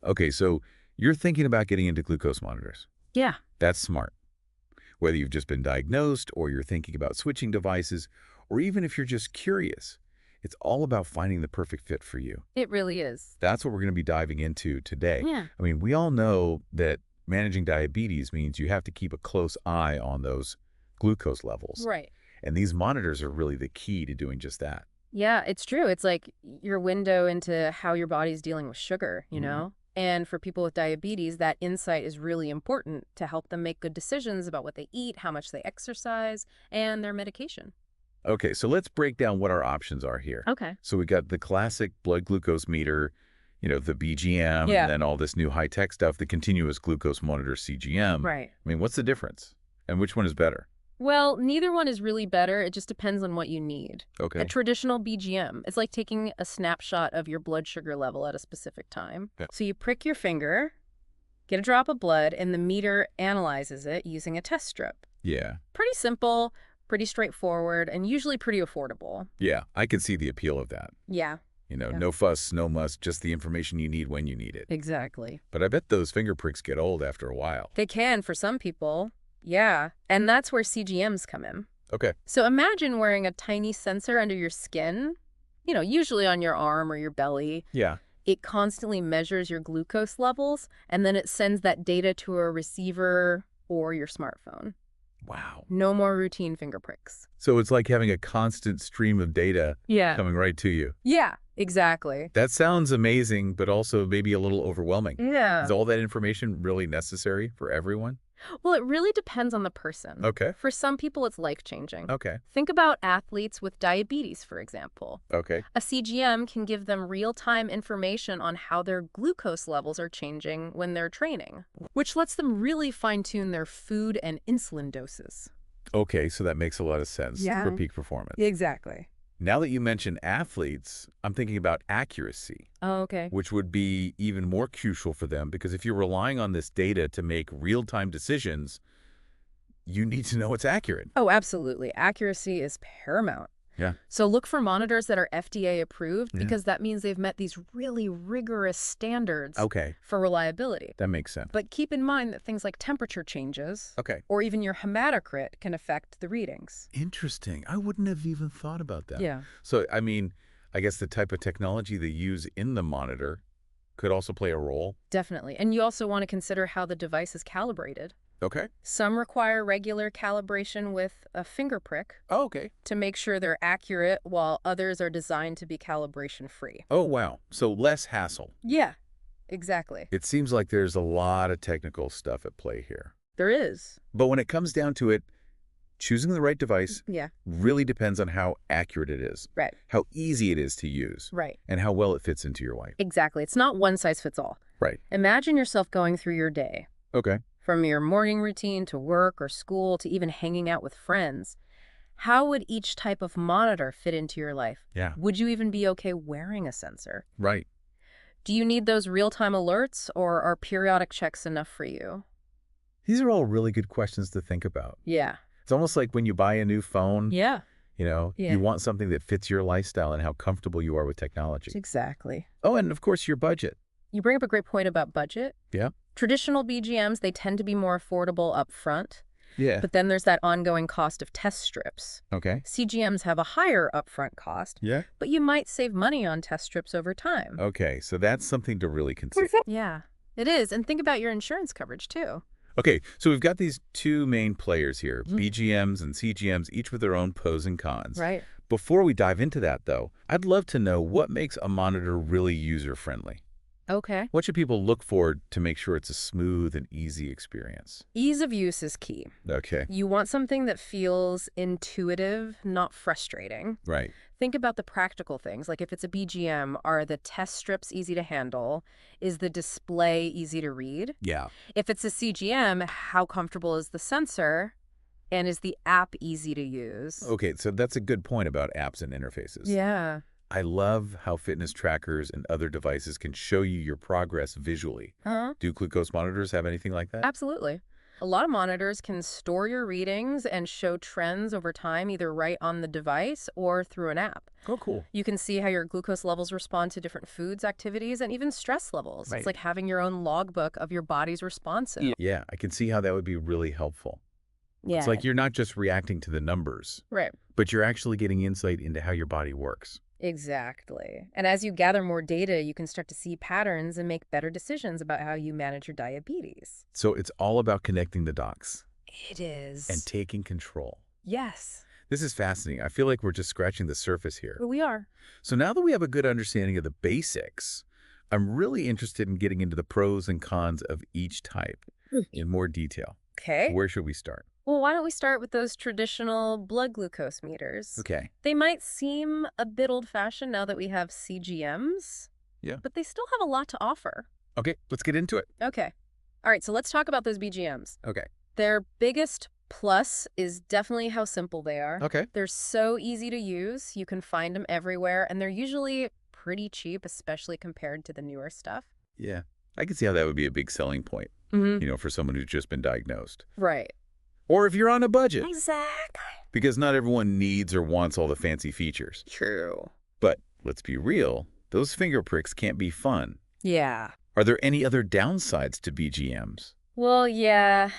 Okay, so you're thinking about getting into glucose monitors. Yeah. That's smart. Whether you've just been diagnosed or you're thinking about switching devices, or even if you're just curious, it's all about finding the perfect fit for you. It really is. That's what we're going to be diving into today. Yeah. I mean, we all know that managing diabetes means you have to keep a close eye on those glucose levels. Right. And these monitors are really the key to doing just that. Yeah, it's true. It's like your window into how your body's dealing with sugar, you know? And for people with diabetes, that insight is really important to help them make good decisions about what they eat, how much they exercise, and their medication. Okay, so let's break down what our options are here. Okay. So we got the classic blood glucose meter, the BGM, Yeah. and then all this new high-tech stuff, the continuous glucose monitor, CGM. Right. I mean, what's the difference? And which one is better? Well, neither one is really better. It just depends on what you need. Okay. A traditional BGM, it's like taking a snapshot of your blood sugar level at a specific time. Yeah. So you prick your finger, get a drop of blood, and the meter analyzes it using a test strip. Yeah. Pretty simple, pretty straightforward, and usually pretty affordable. Yeah, I can see the appeal of that. Yeah. No fuss, no muss, just the information you need when you need it. Exactly. But I bet those finger pricks get old after a while. They can for some people. Yeah. And that's where CGMs come in. Okay. So imagine wearing a tiny sensor under your skin, usually on your arm or your belly. Yeah. It constantly measures your glucose levels, and then it sends that data to a receiver or your smartphone. Wow. No more routine finger pricks. So it's like having a constant stream of data coming right to you. Yeah, exactly. That sounds amazing, but also maybe a little overwhelming. Yeah. Is all that information really necessary for everyone? Well, it really depends on the person. Okay. For some people, it's life-changing. Okay. Think about athletes with diabetes, for example. Okay. A CGM can give them real-time information on how their glucose levels are changing when they're training, which lets them really fine-tune their food and insulin doses. Okay, so that makes a lot of sense Yeah. for peak performance. Exactly. Now that you mention athletes, I'm thinking about accuracy, Oh, okay. which would be even more crucial for them because if you're relying on this data to make real-time decisions, you need to know it's accurate. Oh, absolutely. Accuracy is paramount. Yeah. So look for monitors that are FDA approved Yeah. because that means they've met these really rigorous standards Okay, for reliability. that makes sense. But keep in mind that things like temperature changes Okay. or even your hematocrit can affect the readings. Interesting. I wouldn't have even thought about that. Yeah. So, I guess the type of technology they use in the monitor could also play a role. Definitely. And you also want to consider how the device is calibrated. Okay. Some require regular calibration with a finger prick Oh, okay. to make sure they're accurate, while others are designed to be calibration-free. Oh, wow. So less hassle. Yeah, exactly. It seems like there's a lot of technical stuff at play here. There is. But when it comes down to it, choosing the right device Yeah, really depends on how accurate it is, right, how easy it is to use, right. and how well it fits into your life. Exactly. It's not one size fits all. Right. Imagine yourself going through your day, Okay. from your morning routine to work or school to even hanging out with friends. How would each type of monitor fit into your life? Yeah. Would you even be okay wearing a sensor? Right. Do you need those real-time alerts, or are periodic checks enough for you? These are all really good questions to think about. Yeah. It's almost like when you buy a new phone, Yeah. Yeah. You want something that fits your lifestyle and how comfortable you are with technology. Exactly. Oh, and of course, your budget. You bring up a great point about budget. Yeah. Traditional BGMs, they tend to be more affordable up front, Yeah. but then there's that ongoing cost of test strips. Okay. CGMs have a higher upfront cost, Yeah. but you might save money on test strips over time. Okay, so that's something to really consider. Yeah, it is. And think about your insurance coverage, too. Okay, so we've got these two main players here, BGMs and CGMs, each with their own pros and cons. Right. Before we dive into that, though, I'd love to know what makes a monitor really user-friendly. Okay. What should people look for to make sure it's a smooth and easy experience? Ease of use is key. Okay. You want something that feels intuitive, not frustrating. Right. Think about the practical things, like if it's a BGM, are the test strips easy to handle? Is the display easy to read? Yeah. If it's a CGM, how comfortable is the sensor? And is the app easy to use? Okay, so that's a good point about apps and interfaces. Yeah. I love how fitness trackers and other devices can show you your progress visually. Uh-huh. Do glucose monitors have anything like that? Absolutely. A lot of monitors can store your readings and show trends over time, either right on the device or through an app. Oh, cool. You can see how your glucose levels respond to different foods, activities, and even stress levels. Right. It's like having your own logbook of your body's responses. Yeah, I can see how that would be really helpful. Yeah. It's like you're not just reacting to the numbers, Right. but you're actually getting insight into how your body works. Exactly. And as you gather more data, you can start to see patterns and make better decisions about how you manage your diabetes. So it's all about connecting the dots It is. and taking control. Yes, This is fascinating. I feel like we're just scratching the surface here. we are. So now that we have a good understanding of the basics, I'm really interested in getting into the pros and cons of each type in more detail. Okay. Where should we start? Well, why don't we start with those traditional blood glucose meters? Okay. They might seem a bit old-fashioned now that we have CGMs. Yeah. But they still have a lot to offer. Okay, let's get into it. Okay. All right, so let's talk about those BGMs. Okay. Their biggest plus is definitely how simple they are. Okay. They're so easy to use. You can find them everywhere, and they're usually pretty cheap, especially compared to the newer stuff. Yeah. I can see how that would be a big selling point, Mm-hmm. for someone who's just been diagnosed. Right. Or if you're on a budget, Exactly. because not everyone needs or wants all the fancy features. True. But let's be real, those finger pricks can't be fun. Yeah. Are there any other downsides to BGMs? Well, yeah.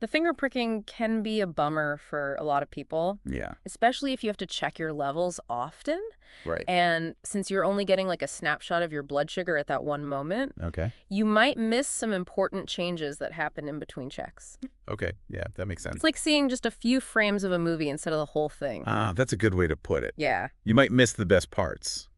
The finger pricking can be a bummer for a lot of people, Yeah, especially if you have to check your levels often. right. And since you're only getting like a snapshot of your blood sugar at that one moment, Okay. you might miss some important changes that happen in between checks. Okay, yeah, that makes sense. It's like seeing just a few frames of a movie instead of the whole thing. Ah, that's a good way to put it. Yeah, You might miss the best parts.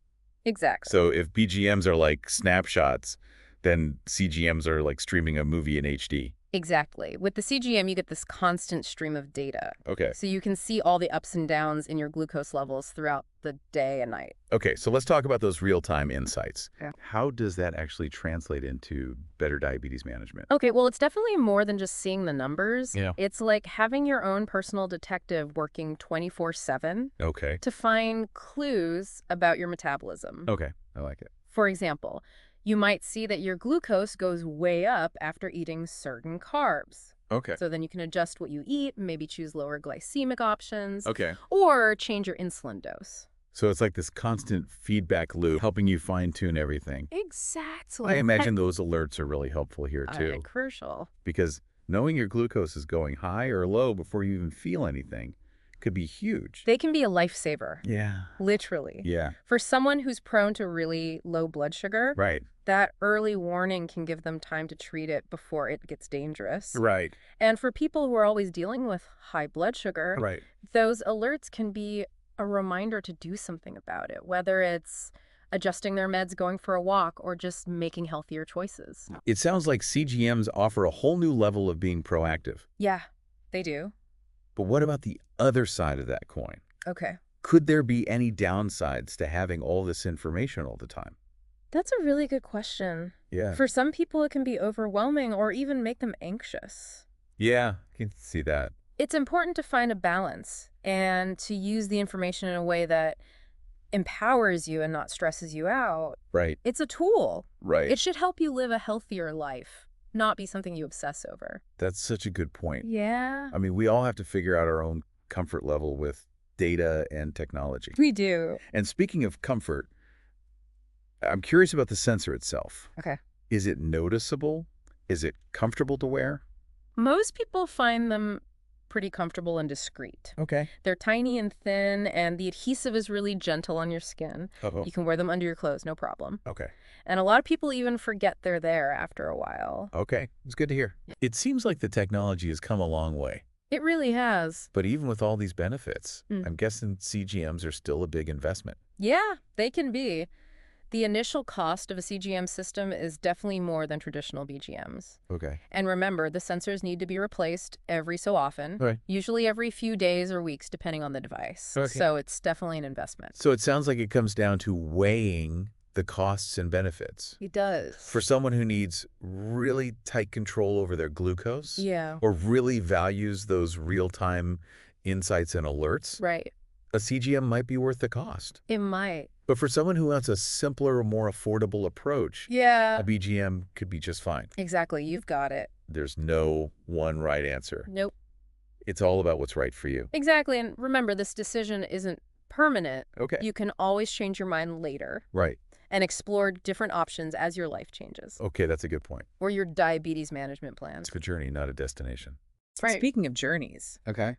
exactly. So if BGMs are like snapshots, then CGMs are like streaming a movie in HD. Exactly. With the CGM, you get this constant stream of data. Okay. So you can see all the ups and downs in your glucose levels throughout the day and night. Okay, so let's talk about those real-time insights. Yeah. How does that actually translate into better diabetes management? Okay, well, it's definitely more than just seeing the numbers. Yeah. It's like having your own personal detective working 24/7 Okay. to find clues about your metabolism. Okay, I like it. For example, you might see that your glucose goes way up after eating certain carbs. Okay. So then you can adjust what you eat, maybe choose lower glycemic options, Okay. or change your insulin dose. So it's like this constant feedback loop helping you fine-tune everything. Exactly. I imagine those alerts are really helpful here too, Crucial. because knowing your glucose is going high or low before you even feel anything could be huge. They can be a lifesaver, Yeah. literally. Yeah. For someone who's prone to really low blood sugar, Right. that early warning can give them time to treat it before it gets dangerous. Right. And for people who are always dealing with high blood sugar, Right. those alerts can be a reminder to do something about it, whether it's adjusting their meds, going for a walk, or just making healthier choices. It sounds like CGMs offer a whole new level of being proactive. Yeah, they do. But what about the other side of that coin? Okay. Could there be any downsides to having all this information all the time? That's a really good question. Yeah. For some people, it can be overwhelming or even make them anxious. Yeah, I can see that. It's important to find a balance and to use the information in a way that empowers you and not stresses you out. Right. It's a tool. Right. It should help you live a healthier life, not be something you obsess over. That's such a good point. Yeah. I mean, we all have to figure out our own comfort level with data and technology. We do. And speaking of comfort, I'm curious about the sensor itself. Okay. Is it noticeable? Is it comfortable to wear? Most people find them pretty comfortable and discreet. Okay. They're tiny and thin, and the adhesive is really gentle on your skin. Uh-oh. You can wear them under your clothes, no problem. Okay. And a lot of people even forget they're there after a while. Okay. It's good to hear. It seems like the technology has come a long way. It really has. But even with all these benefits, Mm. I'm guessing CGMs are still a big investment. Yeah, they can be. The initial cost of a CGM system is definitely more than traditional BGMs. Okay. And remember, the sensors need to be replaced every so often, Right. usually every few days or weeks, depending on the device. Okay. So it's definitely an investment. So it sounds like it comes down to weighing the costs and benefits. It does. For someone who needs really tight control over their glucose, Yeah, or really values those real-time insights and alerts, right. a CGM might be worth the cost. It might. But for someone who wants a simpler, more affordable approach, Yeah. a BGM could be just fine. Exactly. You've got it. There's no one right answer. Nope. It's all about what's right for you. Exactly. And remember, this decision isn't permanent. Okay. You can always change your mind later Right. and explore different options as your life changes. Okay, that's a good point. Or your diabetes management plan. It's a journey, not a destination. Right. Speaking of journeys. Okay.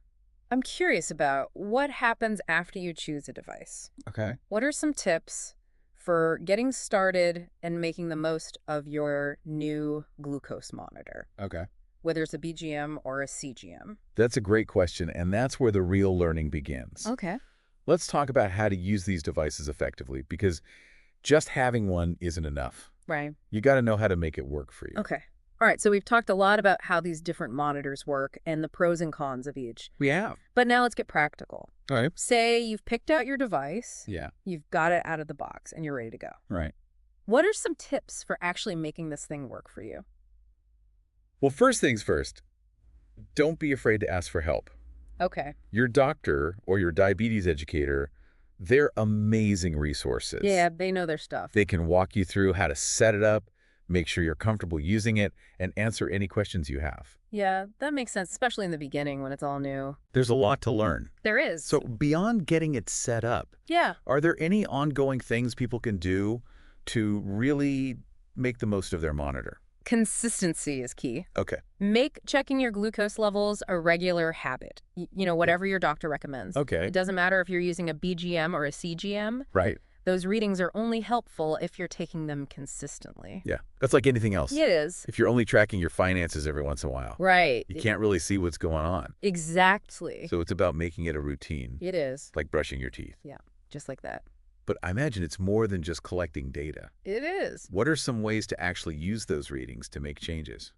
I'm curious about what happens after you choose a device. Okay. What are some tips for getting started and making the most of your new glucose monitor, Okay. whether it's a BGM or a CGM? That's a great question, and that's where the real learning begins. Okay. Let's talk about how to use these devices effectively, because just having one isn't enough. Right. You got to know how to make it work for you. Okay. All right, so we've talked a lot about how these different monitors work and the pros and cons of each. We have. But now let's get practical. All right. Say you've picked out your device, Yeah. you've got it out of the box, and you're ready to go. Right. What are some tips for actually making this thing work for you? Well, first things first, don't be afraid to ask for help. Okay. Your doctor or your diabetes educator, they're amazing resources. Yeah, they know their stuff. They can walk you through how to set it up, make sure you're comfortable using it, and answer any questions you have. Yeah, that makes sense, especially in the beginning when it's all new. There's a lot to learn. There is. So beyond getting it set up, Yeah. are there any ongoing things people can do to really make the most of their monitor? Consistency is key. Okay. Make checking your glucose levels a regular habit. Whatever your doctor recommends. Okay. It doesn't matter if you're using a BGM or a CGM. Right. Those readings are only helpful if you're taking them consistently. Yeah. That's like anything else. It is. If you're only tracking your finances every once in a while, Right. you can't really see what's going on. Exactly. So it's about making it a routine, It is. like brushing your teeth. Yeah, just like that. But I imagine it's more than just collecting data. It is. What are some ways to actually use those readings to make changes?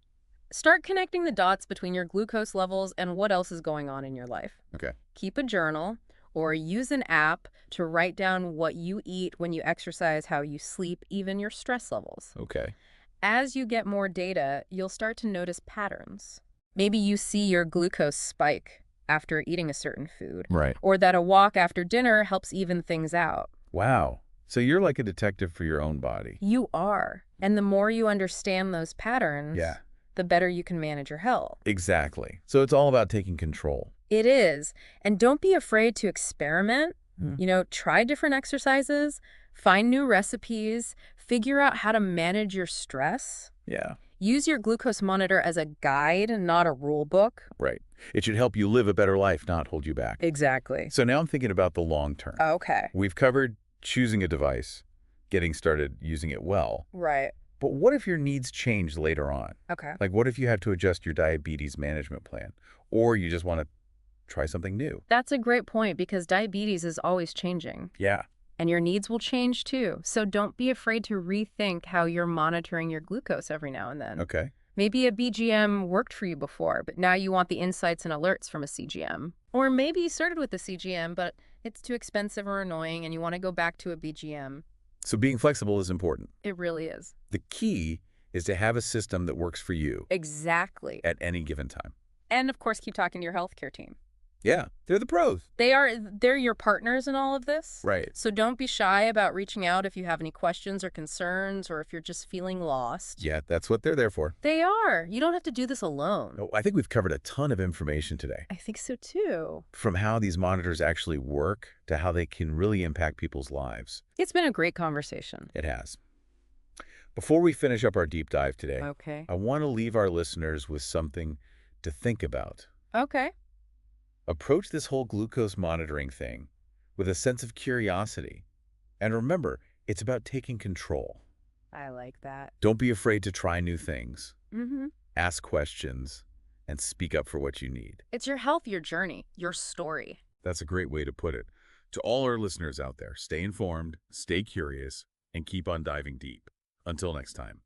Start connecting the dots between your glucose levels and what else is going on in your life. Okay. Keep a journal or use an app to write down what you eat, when you exercise, how you sleep, even your stress levels. Okay. As you get more data, you'll start to notice patterns. Maybe you see your glucose spike after eating a certain food, Right. or that a walk after dinner helps even things out. Wow. So you're like a detective for your own body. You are. And the more you understand those patterns, Yeah. the better you can manage your health. Exactly. So it's all about taking control. It is. And don't be afraid to experiment. Mm. Try different exercises, find new recipes, figure out how to manage your stress. Yeah. Use your glucose monitor as a guide and not a rule book. Right. It should help you live a better life, not hold you back. Exactly. So now I'm thinking about the long term. Okay. We've covered choosing a device, getting started using it well. Right. But what if your needs change later on? Okay. Like what if you had to adjust your diabetes management plan, or you just want to try something new? That's a great point because diabetes is always changing. Yeah. And your needs will change too. So don't be afraid to rethink how you're monitoring your glucose every now and then. Okay. Maybe a BGM worked for you before, but now you want the insights and alerts from a CGM. Or maybe you started with a CGM, but it's too expensive or annoying and you want to go back to a BGM. So being flexible is important. It really is. The key is to have a system that works for you Exactly. at any given time. And of course, keep talking to your healthcare team. Yeah, they're the pros. They're your partners in all of this. Right. So don't be shy about reaching out if you have any questions or concerns or if you're just feeling lost. Yeah, that's what they're there for. They are. You don't have to do this alone. Oh, I think we've covered a ton of information today, I think so too. from how these monitors actually work to how they can really impact people's lives. It's been a great conversation. It has. Before we finish up our deep dive today, Okay. I want to leave our listeners with something to think about. Okay. Approach this whole glucose monitoring thing with a sense of curiosity. And remember, it's about taking control. I like that. Don't be afraid to try new things, Mm-hmm. ask questions, and speak up for what you need. It's your health, your journey, your story. That's a great way to put it. To all our listeners out there, stay informed, stay curious, and keep on diving deep. Until next time.